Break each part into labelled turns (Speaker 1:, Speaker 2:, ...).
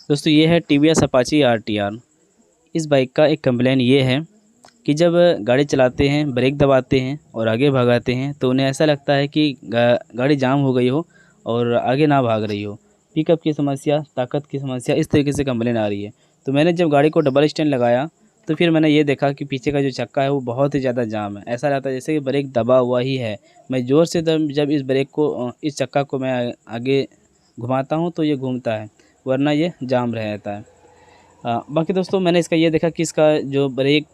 Speaker 1: दोस्तों ये है टीवीएस अपाची आरटीआर। इस बाइक का एक कंप्लेन ये है कि जब गाड़ी चलाते हैं, ब्रेक दबाते हैं और आगे भगाते हैं तो उन्हें ऐसा लगता है कि गाड़ी जाम हो गई हो और आगे ना भाग रही हो। पिकअप की समस्या, ताकत की समस्या, इस तरीके से कंप्लेन आ रही है। तो मैंने जब गाड़ी को डबल स्टैंड लगाया तो फिर मैंने ये देखा कि पीछे का जो चक्का है वो बहुत ही ज़्यादा जाम है। ऐसा लगता है जैसे कि ब्रेक दबा हुआ ही है। मैं ज़ोर से जब इस ब्रेक को इस चक्का को मैं आगे घुमाता हूँ तो ये घूमता है, वरना ये जाम रहता है। बाकी दोस्तों मैंने इसका ये देखा कि इसका जो ब्रेक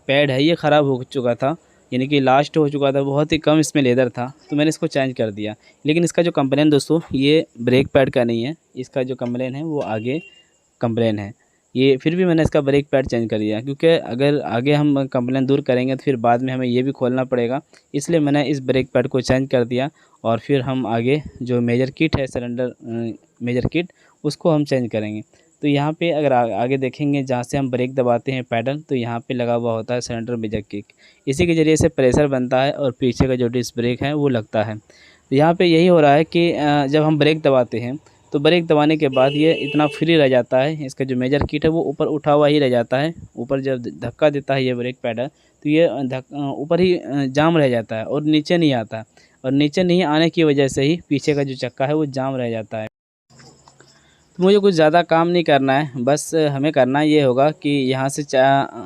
Speaker 1: पैड है ये ख़राब हो चुका था, यानी कि लास्ट हो चुका था, बहुत ही कम इसमें लेदर था, तो मैंने इसको चेंज कर दिया। लेकिन इसका जो कंप्लेन दोस्तों ये ब्रेक पैड का नहीं है, इसका जो कंप्लेन है वो आगे कंप्लेन है। ये फिर भी मैंने इसका ब्रेक पैड चेंज कर दिया, क्योंकि अगर आगे हम कंप्लेन दूर करेंगे तो फिर बाद में हमें ये भी खोलना पड़ेगा। इसलिए मैंने इस ब्रेक पैड को चेंज कर दिया और फिर हम आगे जो मेजर किट है, सिलेंडर मेजर किट, उसको हम चेंज करेंगे। तो यहाँ पे अगर आगे देखेंगे जहाँ से हम ब्रेक दबाते हैं पैडल, तो यहाँ पे लगा हुआ होता है सिलेंडर मेजर किक। इसी के ज़रिए से प्रेशर बनता है और पीछे का जो डिस्क ब्रेक है वो लगता है। तो यहाँ पे यही हो रहा है कि जब हम ब्रेक दबाते हैं तो ब्रेक दबाने के बाद ये इतना फ्री रह जाता है, इसका जो मेजर किट है वो ऊपर उठा हुआ ही रह जाता है। ऊपर जब धक्का देता है ये ब्रेक पैडल तो ये ऊपर ही जाम रह जाता है और नीचे नहीं आता, और नीचे नहीं आने की वजह से ही पीछे का जो चक्का है वो जाम रह जाता है। तो मुझे कुछ ज़्यादा काम नहीं करना है, बस हमें करना ये होगा कि यहाँ से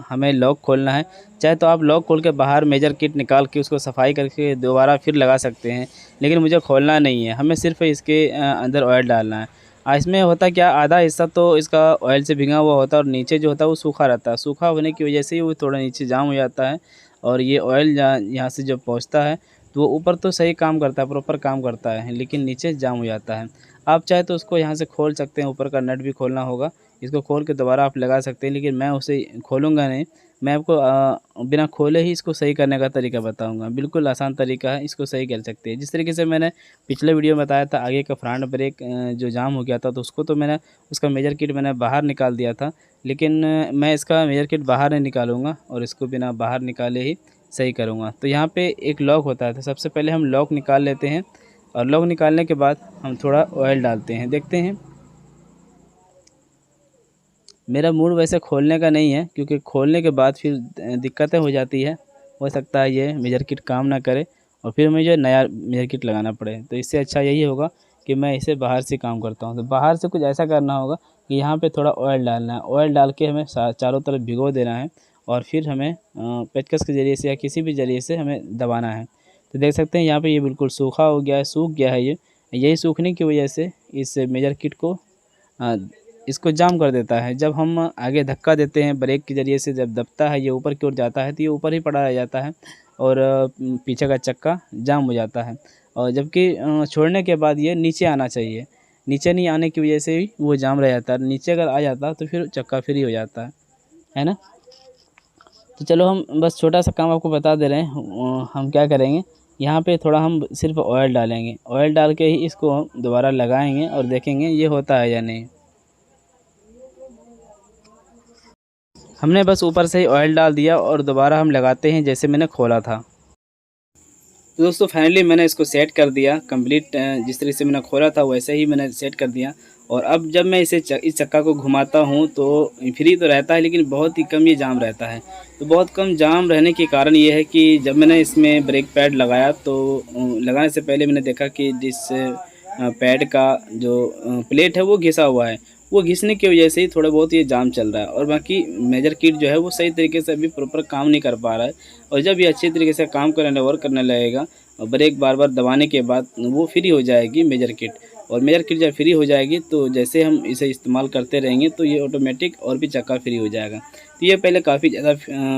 Speaker 1: हमें लॉक खोलना है। चाहे तो आप लॉक खोल के बाहर मेजर किट निकाल के उसको सफाई करके दोबारा फिर लगा सकते हैं, लेकिन मुझे खोलना नहीं है। हमें सिर्फ इसके अंदर ऑयल डालना है। इसमें होता क्या, आधा हिस्सा तो इसका ऑयल से भीगा हुआ होता है और नीचे जो होता है वो सूखा रहता है। सूखा होने की वजह से वो थोड़ा नीचे जाम हो जाता है, और ये ऑयल यहाँ से जब पहुँचता है तो वो ऊपर तो सही काम करता है, प्रॉपर काम करता है, लेकिन नीचे जाम हो जाता है। आप चाहे तो उसको यहाँ से खोल सकते हैं, ऊपर का नट भी खोलना होगा। इसको खोल के दोबारा आप लगा सकते हैं, लेकिन मैं उसे खोलूँगा नहीं। मैं आपको बिना खोले ही इसको सही करने का तरीका बताऊँगा। बिल्कुल आसान तरीका है, इसको सही कर सकते हैं। जिस तरीके से मैंने पिछले वीडियो में बताया था, आगे का फ्रंट ब्रेक जो जाम हो गया था, तो उसको तो मैंने उसका मेजर किट मैंने बाहर निकाल दिया था, लेकिन मैं इसका मेजर किट बाहर नहीं निकालूँगा और इसको बिना बाहर निकाले ही सही करूँगा। तो यहाँ पे एक लॉक होता है, तो सबसे पहले हम लॉक निकाल लेते हैं, और लॉक निकालने के बाद हम थोड़ा ऑयल डालते हैं। देखते हैं, मेरा मूड वैसे खोलने का नहीं है, क्योंकि खोलने के बाद फिर दिक्कतें हो जाती है। हो सकता है ये मेजर किट काम ना करे और फिर मुझे नया मेजर किट लगाना पड़े। तो इससे अच्छा यही होगा कि मैं इसे बाहर से काम करता हूँ। तो बाहर से कुछ ऐसा करना होगा कि यहाँ पे थोड़ा ऑयल डालना है। ऑयल डाल के हमें चारों तरफ भिगो देना है, और फिर हमें पेचकस के ज़रिए से या किसी भी ज़रिए से हमें दबाना है। तो देख सकते हैं यहाँ पे ये बिल्कुल सूखा हो गया है, सूख गया है ये। यही सूखने की वजह से इस मेजर किट को इसको जाम कर देता है। जब हम आगे धक्का देते हैं ब्रेक के ज़रिए से, जब दबता है ये ऊपर की ओर जाता है, तो ये ऊपर ही पड़ा रह जाता है और पीछे का चक्का जाम हो जाता है। और जबकि छोड़ने के बाद ये नीचे आना चाहिए, नीचे नहीं आने की वजह से भी वो जाम रह जाता है। नीचे अगर आ जाता तो फिर चक्का फ्री हो जाता है ना। तो चलो हम बस छोटा सा काम आपको बता दे रहे हैं। हम क्या करेंगे, यहाँ पे थोड़ा हम सिर्फ ऑयल डालेंगे। ऑयल डाल के ही इसको हम दोबारा लगाएंगे और देखेंगे ये होता है या नहीं। हमने बस ऊपर से ही ऑयल डाल दिया और दोबारा हम लगाते हैं जैसे मैंने खोला था। तो दोस्तों फाइनली मैंने इसको सेट कर दिया कंप्लीट। जिस तरीके से मैंने खोला था वैसे ही मैंने सेट कर दिया। और अब जब मैं इस चक्का को घुमाता हूँ तो फ्री तो रहता है, लेकिन बहुत ही कम ये जाम रहता है। तो बहुत कम जाम रहने के कारण ये है कि जब मैंने इसमें ब्रेक पैड लगाया तो लगाने से पहले मैंने देखा कि जिस पैड का जो प्लेट है वो घिसा हुआ है। वो घिसने की वजह से ही थोड़ा बहुत ये जाम चल रहा है, और बाकी मेजर किट जो है वो सही तरीके से अभी प्रॉपर काम नहीं कर पा रहा है। और जब ये अच्छे तरीके से काम करने वर्क करने लगेगा और ब्रेक बार बार दबाने के बाद वो फ्री हो जाएगी मेजर किट। और मेजर किट जब फ्री हो जाएगी तो जैसे हम इसे इस्तेमाल करते रहेंगे तो ये ऑटोमेटिक और भी चक्का फ्री हो जाएगा। तो ये पहले काफ़ी ज़्यादा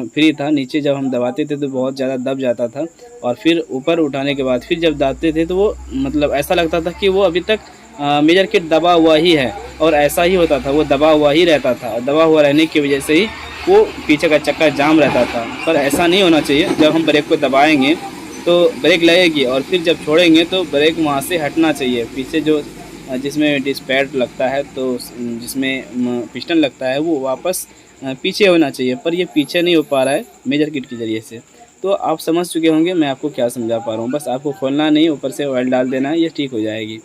Speaker 1: फ्री था, नीचे जब हम दबाते थे तो बहुत ज़्यादा दब जाता था, और फिर ऊपर उठाने के बाद फिर जब दबाते थे तो वो मतलब ऐसा लगता था कि वो अभी तक मेजर किट दबा हुआ ही है, और ऐसा ही होता था, वो दबा हुआ ही रहता था। और दबा हुआ रहने की वजह से ही वो पीछे का चक्का जाम रहता था। पर ऐसा नहीं होना चाहिए। जब हम ब्रेक को दबाएंगे तो ब्रेक लगेगी, और फिर जब छोड़ेंगे तो ब्रेक वहाँ से हटना चाहिए। पीछे जो जिसमें डिस्क पैड लगता है, तो जिसमें पिस्टन लगता है, वो वापस पीछे होना चाहिए, पर ये पीछे नहीं हो पा रहा है मेजर किट के ज़रिए से। तो आप समझ चुके होंगे मैं आपको क्या समझा पा रहा हूँ। बस आपको खोलना नहीं, ऊपर से ऑयल डाल देना है, ये ठीक हो जाएगी।